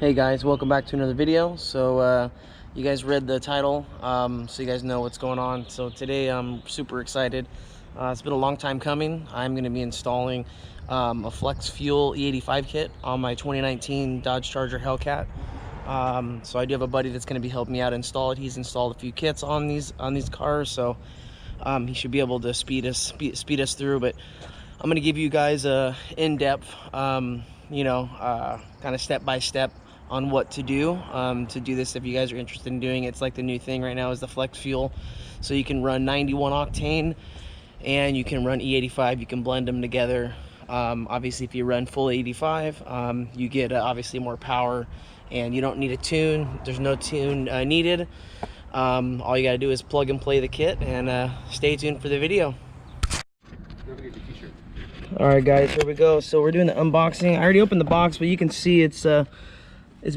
Hey guys, welcome back to another video. So you guys read the title, so you guys know what's going on. So today I'm super excited. It's been a long time coming. I'm going to be installing a flex fuel E85 kit on my 2019 Dodge Charger Hellcat. So I do have a buddy that's going to be helping me out install it. He's installed a few kits on these cars, so he should be able to speed us through. But I'm going to give you guys a in-depth, kind of step-by-step on what to do this if you guys are interested in doing it. It's like the new thing right now is the flex fuel, so you can run 91 octane and you can run E85. You can blend them together. Obviously if you run full 85, you get obviously more power, and you don't need a tune. There's no tune needed. All you got to do is plug and play the kit, and stay tuned for the video. All right guys, here we go. So we're doing the unboxing. I already opened the box, but you can see it's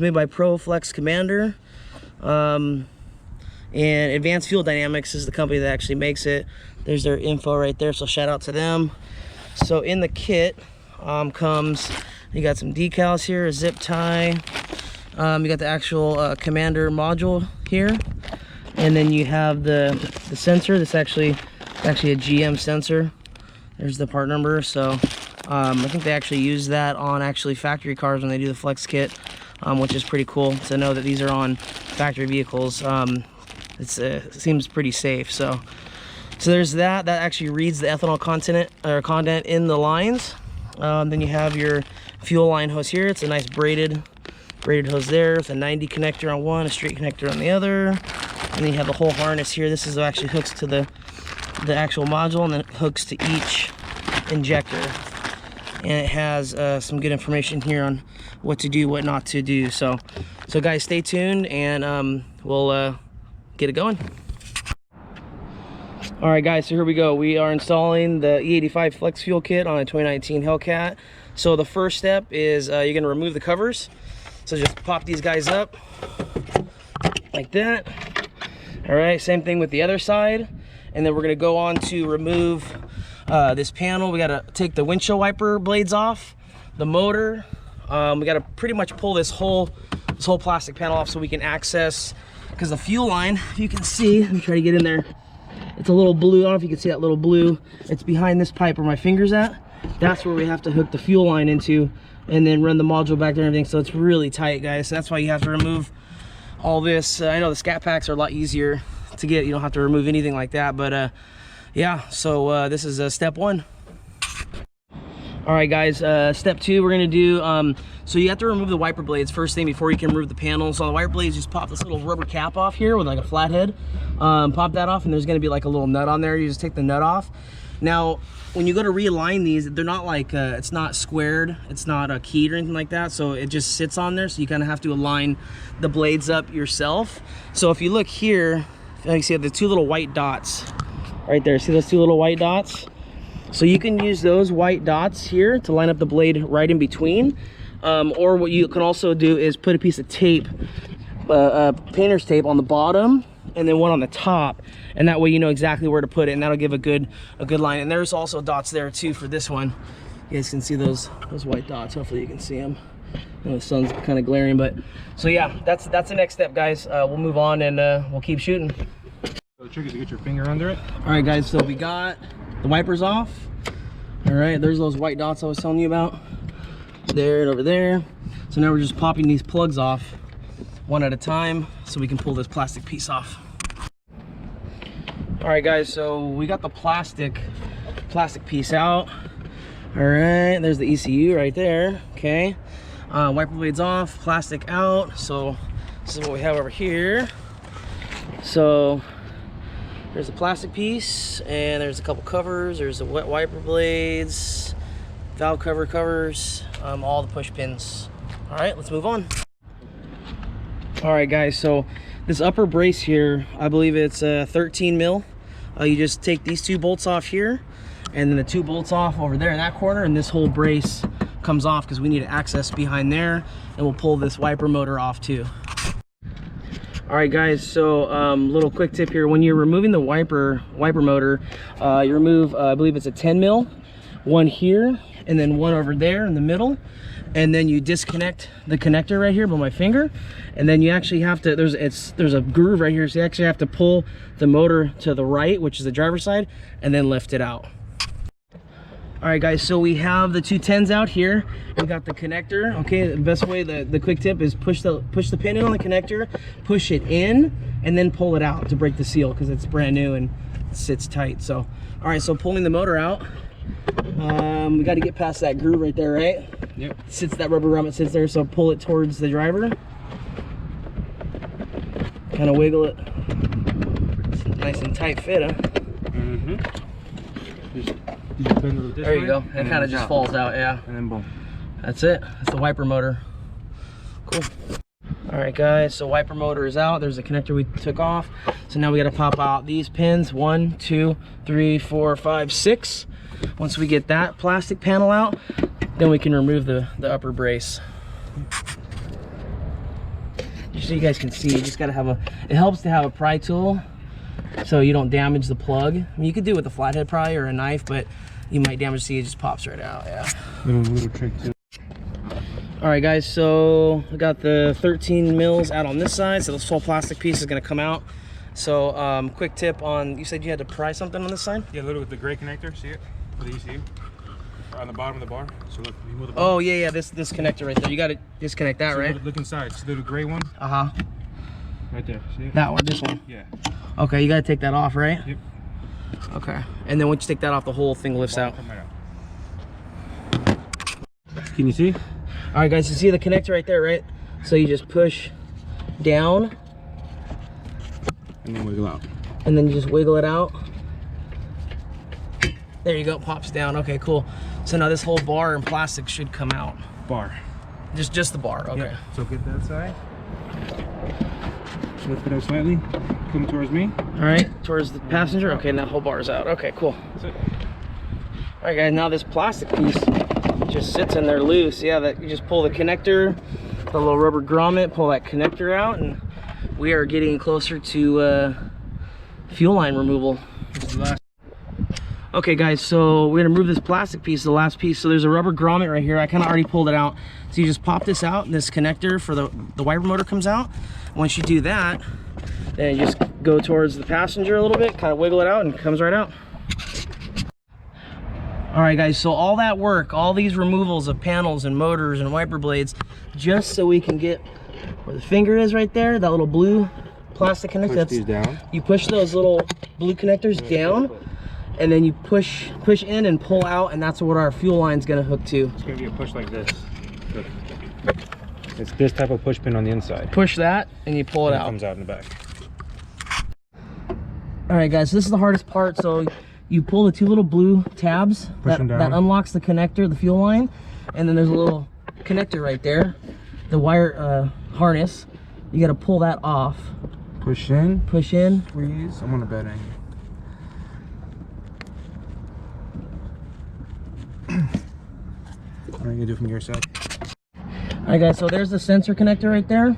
made by ProFlex Commander, and Advanced Fuel Dynamics is the company that actually makes it. There's their info right there, so shout out to them. So in the kit comes, you got some decals here, a zip tie, you got the actual Commander module here, and then you have the sensor. This actually a GM sensor. There's the part number. So I think they actually use that on factory cars when they do the flex kit, which is pretty cool to know that these are on factory vehicles. It seems pretty safe. So there's that actually reads the ethanol content in the lines. Then you have your fuel line hose here. It's a nice braided hose there with a 90 connector on one, a straight connector on the other, and then you have the whole harness here. This is actually hooks to the actual module, and then it hooks to each injector, and it has some good information here on what to do, what not to do. So guys, stay tuned, and we'll get it going. All right guys, so here we go. We are installing the E85 flex fuel kit on a 2019 Hellcat. So the first step is you're going to remove the covers. So just pop these guys up like that. All right, same thing with the other side. And then we're going to go on to remove this panel. We got to take the windshield wiper blades off, the motor. We got to pretty much pull this whole plastic panel off so we can access, because the fuel line, if you can see, let me try to get in there. It's a little blue. I don't know if you can see that little blue. It's behind this pipe where my finger's at. That's where we have to hook the fuel line into, and then run the module back there and everything. So it's really tight, guys. So that's why you have to remove all this. I know the scat packs are a lot easier to get. You don't have to remove anything like that, but yeah. So this is step one. All right guys, step two, we're gonna do so you have to remove the wiper blades first thing before you can remove the panel. So on the wiper blades, just pop this little rubber cap off here with like a flathead. Pop that off, and there's gonna be like a little nut on there. You just take the nut off. Now when you go to realign these, they're not like it's not squared, it's not keyed or anything like that, so it just sits on there. So you kind of have to align the blades up yourself. So if you look here, you see the two little white dots right there. See those two little white dots? So you can use those white dots here to line up the blade right in between, or what you can also do is put a piece of tape, painter's tape on the bottom, and then one on the top, and that way you know exactly where to put it, and that'll give a good line. And there's also dots there too for this one. You guys can see those white dots. Hopefully you can see them. You know, the sun's kind of glaring, but so yeah, that's the next step, guys. We'll move on, and we'll keep shooting. So the trick is to get your finger under it. All right guys, so we got the wipers off. All right, there's those white dots I was telling you about, there and over there. So now we're just popping these plugs off one at a time so we can pull this plastic piece off. All right guys, so we got the plastic piece out. All right, there's the ECU right there. Okay, wiper blades off, plastic out. So this is what we have over here. So there's a plastic piece, and there's a couple covers. There's the wet wiper blades, valve covers, all the push pins. All right, let's move on. All right guys, so this upper brace here, I believe it's 13 mil. You just take these two bolts off here, and then the two bolts off over there in that corner, and this whole brace comes off because we need access behind there, and we'll pull this wiper motor off too. All right guys, so little quick tip here. When you're removing the wiper motor, you remove I believe it's a 10 mil, one here and then one over there in the middle. and then you disconnect the connector right here by my finger, and then you actually have to, there's a groove right here, so you actually have to pull the motor to the right, which is the driver's side, and then lift it out. All right guys, so we have the 210s out here. We got the connector. Okay, the best way, the quick tip is push the pin in on the connector, push it in, and then pull it out to break the seal, because it's brand new and it sits tight. So all right, so pulling the motor out, we got to get past that groove right there, right? Yep. That rubber grommet sits there, so pull it towards the driver, kind of wiggle it. It's a nice and tight fit, huh? There you go. It kind of just falls out, yeah. And then boom. That's it. That's the wiper motor. Cool. All right, guys. So wiper motor is out. There's the connector we took off. So now we got to pop out these pins. 1, 2, 3, 4, 5, 6. Once we get that plastic panel out, then we can remove the upper brace. Just so you guys can see, you just got to have it helps to have a pry tool so you don't damage the plug. I mean, you could do it with a flathead pry or a knife, but you might damage, see it just pops right out, yeah. Little trick too. All right guys, so I got the 13 mils out on this side, so this whole plastic piece is gonna come out. So quick tip on, you said you had to pry something on this side? Yeah, look at the gray connector, see it? With the ECU? On the bottom of the bar. So look, you move the bar. Oh yeah, this connector right there. You gotta disconnect that, so right? Look inside, see the little gray one? Uh-huh. Right there, see it? That one, this one? Yeah. Okay, you gotta take that off, right? Yep. Okay, and then once you take that off, the whole thing lifts out. Come right out. Can you see? All right guys, you see the connector right there, right? So you just push down and then wiggle out. And then you just wiggle it out. There you go, pops down. Okay, cool. So now this whole bar and plastic should come out. Bar. Just the bar, okay. Yep. So get that side. Lift it up slightly. Come towards me. All right, towards the passenger. Okay, now the whole bar is out. Okay, cool. That's it. All right guys, now this plastic piece just sits in there loose. Yeah, that you just pull the connector, the little rubber grommet, pull that connector out, and we are getting closer to fuel line removal. This is the last. Okay guys, so we're gonna remove this plastic piece, the last piece. So there's a rubber grommet right here. I kind of already pulled it out. So you just pop this out, and this connector for the wiper motor comes out. Once you do that, then you just go towards the passenger a little bit, kind of wiggle it out, and it comes right out. All right guys, so all that work, all these removals of panels and motors and wiper blades, just so we can get where the finger is right there, that little blue plastic connector. Push these down. You push those little blue connectors down, and then you push in and pull out, and that's what our fuel line's gonna hook to. It's gonna be a push like this. Look. It's this type of push pin on the inside. Push that, and you pull it out. It comes out in the back. All right guys, so this is the hardest part. So you pull the two little blue tabs that unlocks the connector, the fuel line, and then there's a little connector right there, the wire harness. You got to pull that off. Push in. Push in. Squeeze. I'm on a bad angle. What are you gonna do from your side? All right guys, so there's the sensor connector right there.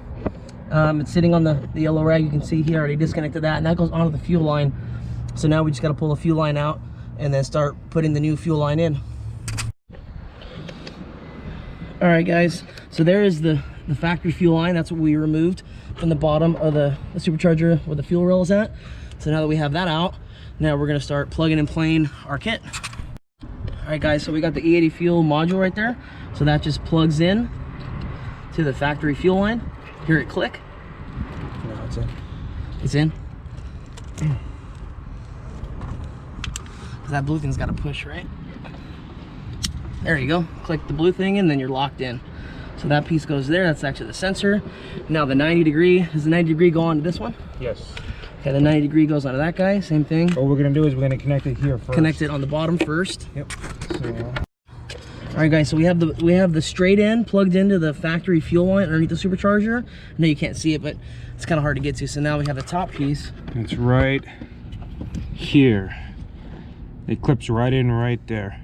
It's sitting on the yellow rag. You can see here, I already disconnected that, and that goes onto the fuel line. So now we just got to pull the fuel line out and then start putting the new fuel line in. All right guys, so there is the factory fuel line. That's what we removed from the bottom of the supercharger where the fuel rail is at. So now that we have that out, now we're gonna start plugging and playing our kit. All right guys, so we got the E80 fuel module right there. So that just plugs in to the factory fuel line. Hear it click? No, it's in. It's in? That blue thing's got to push, right? There you go. Click the blue thing and then you're locked in. So that piece goes there. That's actually the sensor. Now the 90 degree, does the 90 degree go onto this one? Yes. Okay, the 90 degree goes onto that guy. Same thing. What we're gonna do is we're gonna connect it here first. Connect it on the bottom first. Yep. So, all right guys, so we have the straight end plugged into the factory fuel line underneath the supercharger. I know you can't see it, but it's kind of hard to get to. So now we have the top piece. it's right here. It clips right in right there.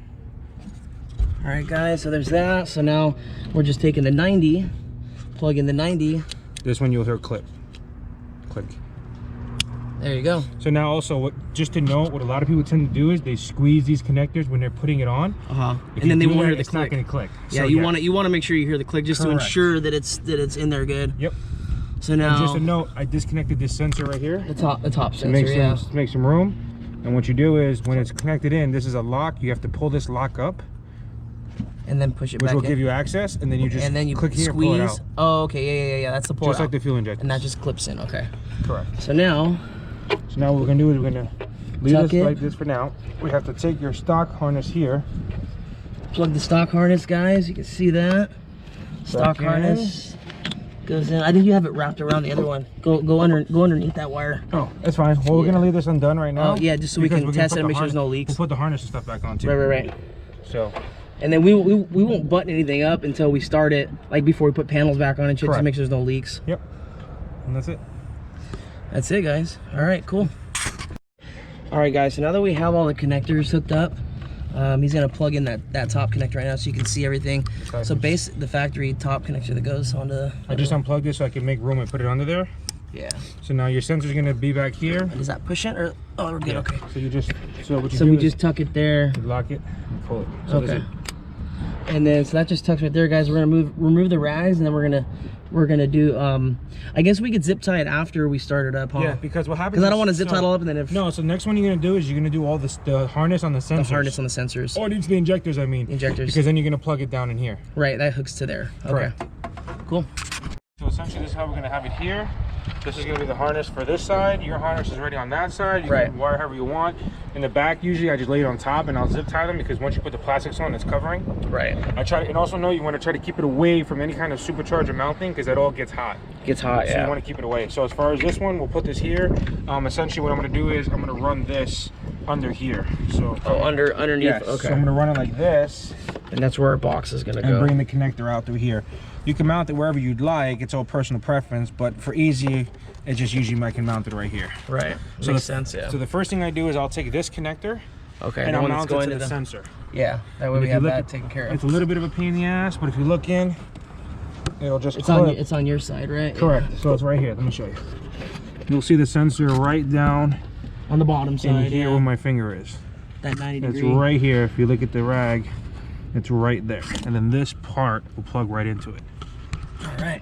All right guys, so there's that. So now we're just taking the 90, plug in the 90. This one you'll hear clip. Click. There you go. So now also, just to note, what a lot of people tend to do is they squeeze these connectors when they're putting it on. And then they won't hear the it's click. Not going to click. Yeah, so, you want to make sure you hear the click just Correct. to ensure that it's in there good. Yep. So now, and just a note, I disconnected this sensor right here. The top sensor. Make some room. And what you do is when it's connected in, this is a lock. You have to pull this lock up. And then push it back, back which will give you access, and then you just click here, squeeze. pull it out. Oh, okay, yeah. That's the pull. Just like the fuel injector. And that just clips in. Okay. Correct. So now what we're gonna do is we're gonna leave this like this for now. We have to take your stock harness here. Plug the stock harness, guys. You can see that. Stock harness goes in. I think you have it wrapped around the other one. Go underneath that wire. Oh, that's fine. Well, we're gonna leave this undone right now. Oh yeah, just so we can test it and make sure there's no leaks. We'll put the harness and stuff back on too. Right. So. And then we won't button anything up until we start it, like before we put panels back on and shit, to make sure there's no leaks. Yep. And that's it. That's it, guys. All right, cool. All right, guys. So now that we have all the connectors hooked up, he's gonna plug in that top connector right now, so you can see everything. So the factory top connector that goes onto. I just unplugged this so I can make room and put it under there. Yeah. So now your sensor's gonna be back here. And does that push it or? Oh, we're good. Yeah. Okay. So you just we just tuck it there. Lock it and pull it. So okay. And then that just tucks right there, guys. We're gonna remove the rags, and then we're gonna do. I guess we could zip tie it after we start it up, huh? Yeah, because what happens? Because I don't want to zip tie it all up, and then no. So next one you're gonna do is you're gonna do all this, the harness on the sensors. The harness on the sensors. Or into the injectors, I mean. Injectors. Because then you're gonna plug it down in here. Right. That hooks to there. Correct. Okay. Cool. So essentially, this is how we're gonna have it here. This is going to be the harness for this side. Your harness is already on that side. You can wire however you want. In the back, usually I just lay it on top and I'll zip tie them, because once you put the plastics on, it's covering. Right. And also know you want to try to keep it away from any kind of supercharger mounting, because that all gets hot. Gets hot, so you want to keep it away. So as far as this one, we'll put this here. Essentially what I'm going to do is I'm going to run this under here. So underneath. Yes. Okay. So I'm going to run it like this. And that's where our box is going to go. And bring the connector out through here. You can mount it wherever you'd like. It's all personal preference, but for easy, it's just usually I can mount it right here. Right. So makes sense. Yeah. So the first thing I do is I'll take this connector. Okay. And I'll mount it to the sensor. Yeah. That way we have that taken care of. It's a little bit of a pain in the ass, but if you look in, it'll just clip. It's on your side, right? Correct. Yeah. So it's right here. Let me show you. You'll see the sensor right down on the bottom side. In here where my finger is. That 90 degree. It's right here. If you look at the rag, it's right there. And then this part will plug right into it. All right.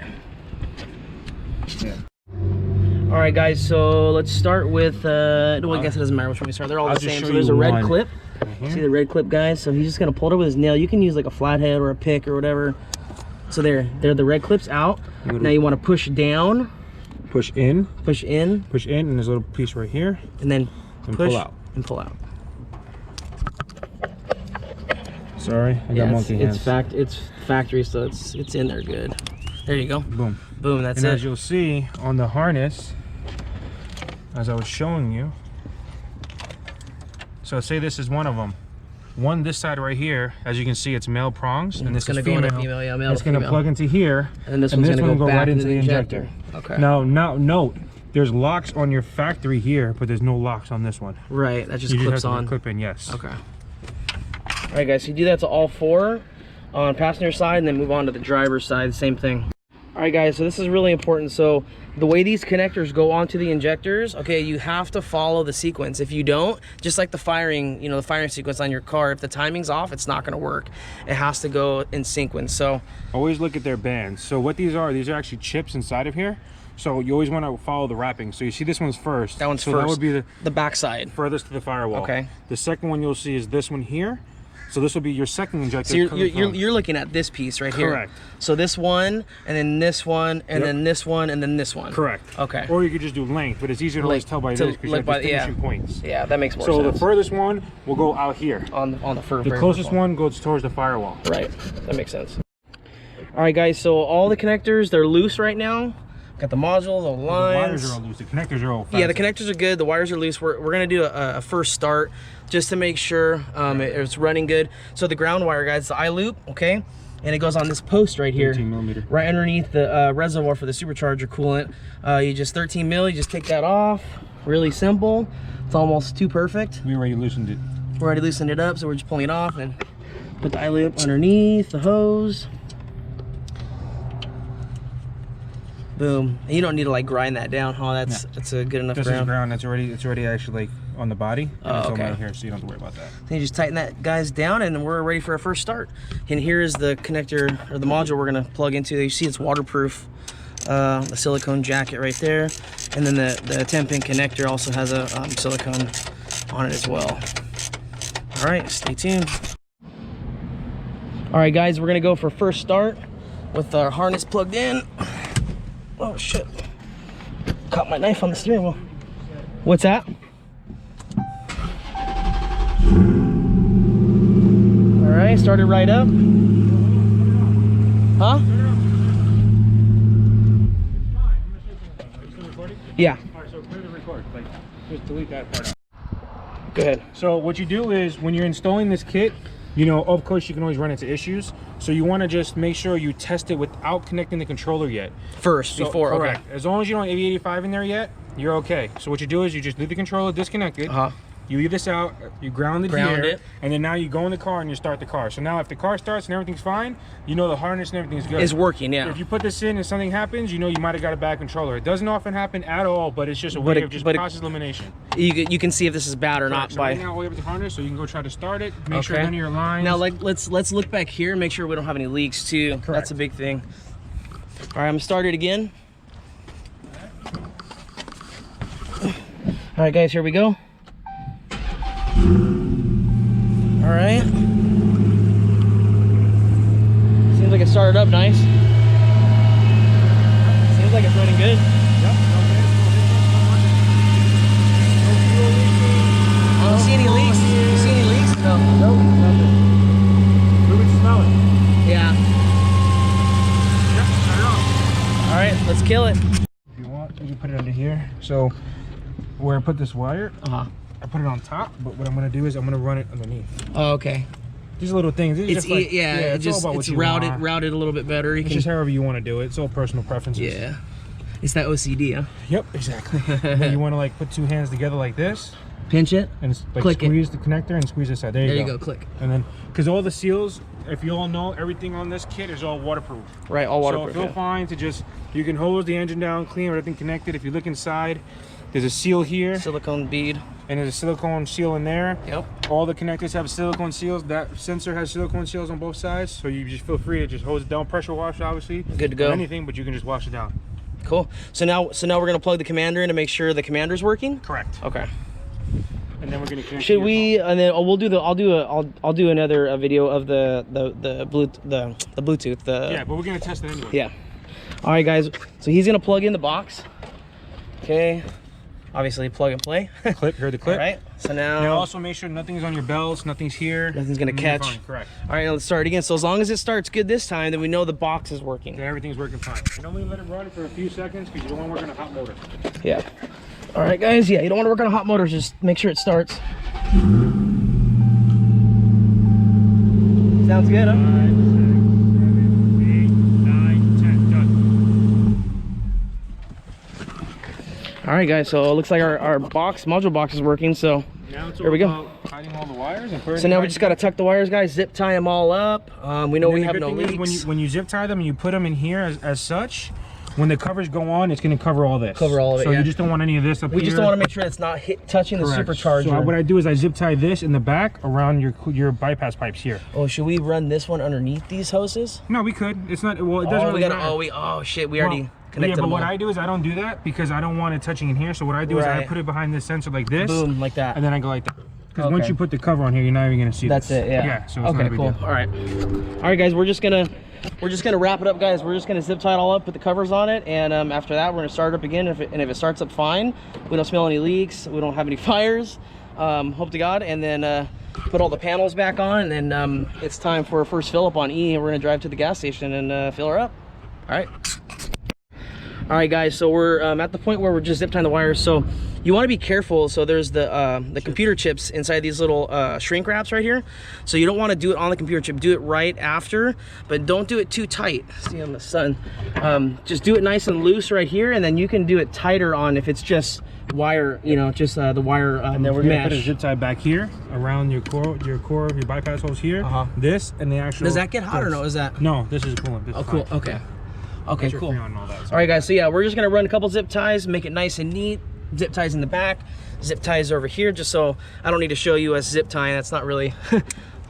Yeah. All right, guys. So let's start with. No, I guess it doesn't matter which one we start. They're all the same. So there's a red clip. See the red clip, guys? So he's just gonna pull it with his nail. You can use like a flathead or a pick or whatever. So they're the red clips out. Now you want to push down. Push in. Push in. Push in, and there's a little piece right here. And then push pull out. And pull out. Sorry, I got monkey hands. It's factory, so it's in there good. There you go. Boom. Boom, that's it. And as you'll see on the harness, as I was showing you, so say this is one of them. One this side right here, as you can see, it's male prongs, and this is female. Male, it's going to plug into here, and this one's going to go right into the injector. Okay. Now note, there's locks on your factory here, but there's no locks on this one. Right, that just clips clips on. Clip in, yes. Okay. All right, guys, so you do that to all four on passenger side, and then move on to the driver's side, same thing. All right, guys, so this is really important. So the way these connectors go onto the injectors, okay, you have to follow the sequence. If you don't, just like the firing, the firing sequence on your car, if the timing's off, it's not gonna work. It has to go in sequence. So always look at their bands. So what these are actually chips inside of here. So you always want to follow the wrapping. So you see this one's first. That one's first. That would be the back side. Furthest to the firewall. Okay. The second one you'll see is this one here. So this will be your second injector. So you're looking at this piece right here. Correct. So this one, and then this one, and then this one, and then this one. Correct. Okay. Or you could just do length, but it's easier to always tell by this because you have distinguishing points. Yeah, that makes more sense. So the furthest one will go out here. On the first. The closest one goes towards the firewall. Right. That makes sense. All right, guys. So all the connectors, they're loose right now. Got the modules, the lines. The wires are all loose. The connectors are all fast. Yeah, the connectors are good. The wires are loose. We're gonna do a first start just to make sure it's running good. So the ground wire, guys, the eye loop, okay, and it goes on this post right here, 13mm, right underneath the reservoir for the supercharger coolant. You just 13 mil. You just take that off. Really simple. It's almost too perfect. We already loosened it. We already loosened it up, so we're just pulling it off and put the eye loop underneath the hose. Boom. And you don't need to like grind that down, huh? That's a good enough this ground. Is ground. It's already actually like on the body. And it's okay. right here, so you don't have to worry about that. Then you just tighten that guys down, and we're ready for our first start. And here is the connector or the module we're gonna plug into. You see it's waterproof. The silicone jacket right there, and then the 10-pin connector also has a silicone on it as well. All right, stay tuned. All right, guys, we're gonna go for first start with our harness plugged in. Oh shit! Caught my knife on the steering wheel. What's that? All right, started right up. Huh? Yeah. All right, so clear the record. Like, just delete that part out. Go ahead. So what you do is when you're installing this kit, you know, of course you can always run into issues. So you want to just make sure you test it without connecting the controller yet. First, So, before, correct. okay. As long as you don't have E85 in there yet, you're okay. So what you do is you just leave the controller disconnected. You leave this out, you ground it, and then now you go in the car and you start the car. So now if the car starts and everything's fine, you know the harness and everything's good. It's working, yeah. If you put this in and something happens, you know you might have got a bad controller. It doesn't often happen at all, but it's just a way of just process elimination. You can see if this is bad or not So by... right now we have the harness, so you can go try to start it, make sure none of your lines... Now let's look back here and make sure we don't have any leaks too. Correct. That's a big thing. All right, I'm gonna start it again. All right, guys, here we go. All right. Seems like it started up nice. Seems like it's running good. Yep. I don't see any leaks. Do you see any leaks? No. Nope, nothing. We would smell it. Yeah. Yep, turn it on. All right, let's kill it. If you want, you can put it under here. So where I put this wire, I put it on top, but what I'm gonna do is I'm gonna run it underneath. Oh, okay. These little things. It's like, it's routed a little bit better. It's just however you want to do it. It's all personal preferences. Yeah. It's that OCD, huh? Yep, exactly. Then you want to like put two hands together like this. Pinch it. And it's like click squeeze the connector and squeeze this side. There you go. Click. And then, because all the seals, if you all know, everything on this kit is all waterproof. Right, all waterproof. So feel fine to just, you can hose the engine down, clean everything connected. If you look inside, there's a seal here. Silicone bead. And there's a silicone seal in there. Yep. All the connectors have silicone seals. That sensor has silicone seals on both sides. So you just feel free to just hose it down, pressure wash, obviously. Good to go. Anything, but you can just wash it down. Cool. So now we're gonna plug the commander in to make sure the commander's working. Correct. Okay. And then we're gonna connect. Should we? And then we'll do the. I'll do another video of the Bluetooth. Yeah, but we're gonna test it anyway. Yeah. All right, guys. So he's gonna plug in the box. Okay. Obviously, plug and play. Clip. Hear the clip. All right. So now. Also make sure nothing's on your belts. Nothing's here. Nothing's gonna catch. Fine. Correct. All right. Let's start again. So as long as it starts good this time, then we know the box is working. Then everything's working fine. And only let it run for a few seconds because you don't want to work on a hot motor. Yeah. All right, guys. Yeah, you don't want to work on a hot motor. Just make sure it starts. Sounds good, huh? 5, 6, 7, 8, 9, 10. Done. All right, guys. So it looks like our module box is working. So now it's here we go. Hiding all the wires and so now we just got to tuck the wires, guys. Zip tie them all up. We know we have no leaks. When you zip tie them and you put them in here as such, when the covers go on, it's going to cover all this. Cover all of it. So yeah. you just don't want any of this up here. We just don't want to make sure it's not touching the supercharger. So what I do is I zip tie this in the back around your bypass pipes here. Oh, should we run this one underneath these hoses? No, we could. It's not. Well, it doesn't really matter. Oh shit, we already connected yeah, but them what all. I do is I don't do that because I don't want it touching in here. So what I do is I put it behind this sensor like this. Boom, like that. And then I go like that. Because once you put the cover on here, you're not even gonna see That's this. it, yeah. Yeah, so it's not a big cool. deal. All right, guys, we're just gonna wrap it up, guys. We're just gonna zip tie it all up, put the covers on it, and after that, we're gonna start it up again. If it starts up fine, we don't smell any leaks, we don't have any fires. Hope to God, and then put all the panels back on, and then it's time for a first fill up on E, and we're gonna drive to the gas station and fill her up. All right, guys. So we're at the point where we're just zip tying the wires. So you want to be careful. So there's the computer chips inside these little shrink wraps right here. So you don't want to do it on the computer chip. Do it right after, but don't do it too tight. See on the sun. Just do it nice and loose right here, and then you can do it tighter on if it's just wire. You know, just the wire and then we're gonna put a zip tie back here around your bypass holes here. This and the actual. Does that get hot or no? Is that? No, this is coolant. Oh, cool. Okay. Okay, cool. All right, guys. So yeah, we're just gonna run a couple zip ties, make it nice and neat. Zip ties in the back, zip ties over here, just so I don't need to show you a zip tying. That's not really, you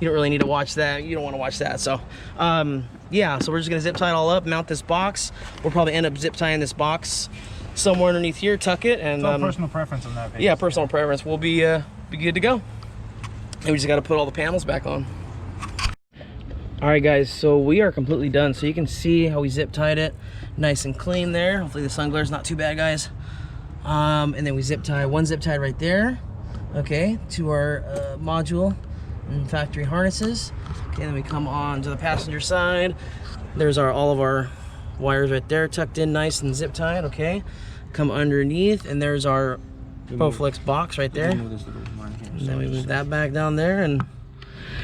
don't really need to watch that. You don't want to watch that. So, yeah. So we're just gonna zip tie it all up, mount this box. We'll probably end up zip tying this box somewhere underneath here, tuck it, and personal preference on that. Yeah, personal preference. We'll be good to go. And we just got to put all the panels back on. All right, guys, so we are completely done. So you can see how we zip tied it nice and clean there. Hopefully the sun glare is not too bad, guys. And then we zip tie, one zip tied right there, okay, to our module and factory harnesses. Okay, then we come on to the passenger side. There's all of our wires right there, tucked in nice and zip tied, okay. Come underneath, and there's our Bowflex box right there. And then we move that back down there, and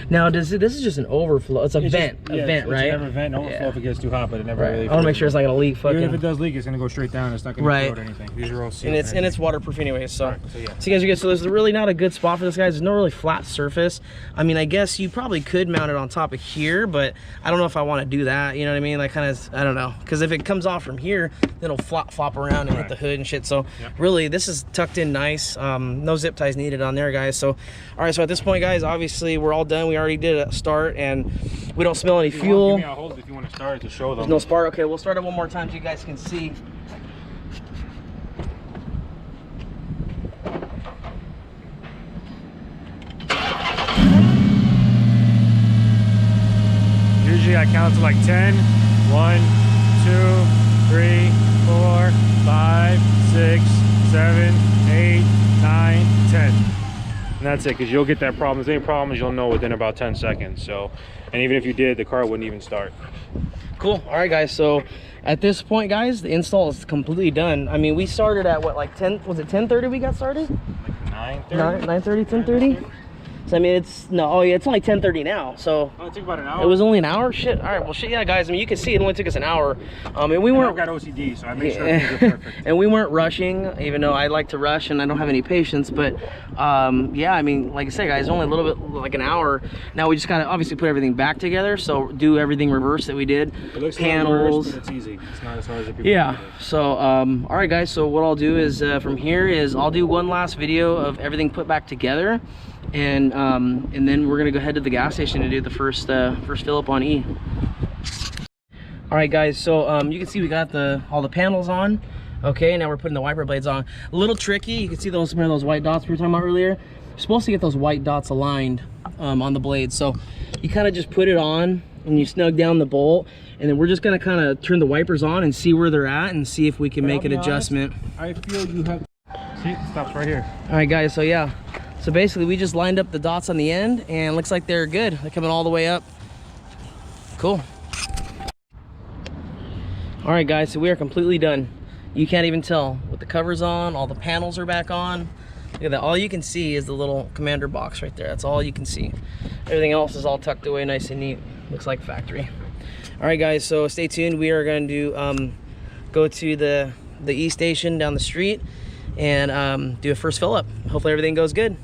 now this is just an overflow. It's a vent, right? It's never vent, overflow if it gets too hot, but it never really. I want to make sure it's not gonna leak. Even if it does leak, it's gonna go straight down. It's not gonna corrode or anything. These are all sealed. And it's waterproof anyway. So, so yeah. So you guys are good. So there's really not a good spot for this, guys. There's no really flat surface. I mean, I guess you probably could mount it on top of here, but I don't know if I want to do that. You know what I mean? Like kind of, I don't know, because if it comes off from here, then it'll flop around and hit the hood and shit. So really, this is tucked in nice. No zip ties needed on there, guys. So, all right. So at this point, guys, obviously we're all done. We already did a start, and we don't smell any fuel. Give me a hold if you want to start it to show them. There's no spark. Okay, we'll start it one more time so you guys can see. Usually I count to like 10. 1, 2, 3, 4, 5, 6, 7, 8, 9, 10. And that's it, because you'll get that problem. If there's any problems, you'll know within about 10 seconds. So, and even if you did, the car wouldn't even start. Cool. All right, guys. So at this point, guys, the install is completely done. I mean, we started at what, like 10? Was it 10:30 we got started? Like 9:30. 9:30, 10:30. So I mean, it's it's only 10:30 now. So it took about an hour. It was only an hour. Shit. All right. Well, shit. Yeah, guys. I mean, you can see it only took us an hour. And we weren't. I've got OCD, so I made sure things are perfect. And we weren't rushing, even though I like to rush and I don't have any patience. But yeah, I mean, like I said, guys, only a little bit, like an hour. Now we just gotta obviously put everything back together. So do everything reverse that we did. It looks panels. Like it's easy. It's not as hard as people yeah. So all right, guys. So what I'll do is from here is I'll do one last video of everything put back together. And then we're gonna go head to the gas station to do the first fill up on E. All right, guys. So you can see we got all the panels on. Okay, now we're putting the wiper blades on. A little tricky. You can see some of those white dots we were talking about earlier. You're supposed to get those white dots aligned on the blade. So you kind of just put it on and you snug down the bolt, and then we're just gonna kind of turn the wipers on and see where they're at and see if we can make an adjustment. I feel you have. See, it stops right here. All right, guys. So yeah. So basically we just lined up the dots on the end and looks like they're good. They're coming all the way up. Cool. All right, guys, so we are completely done. You can't even tell with the covers on, all the panels are back on. Look at that. All you can see is the little commander box right there. That's all you can see. Everything else is all tucked away nice and neat. Looks like factory. All right, guys, so stay tuned. We are going to go to the E station down the street and do a first fill up. Hopefully everything goes good.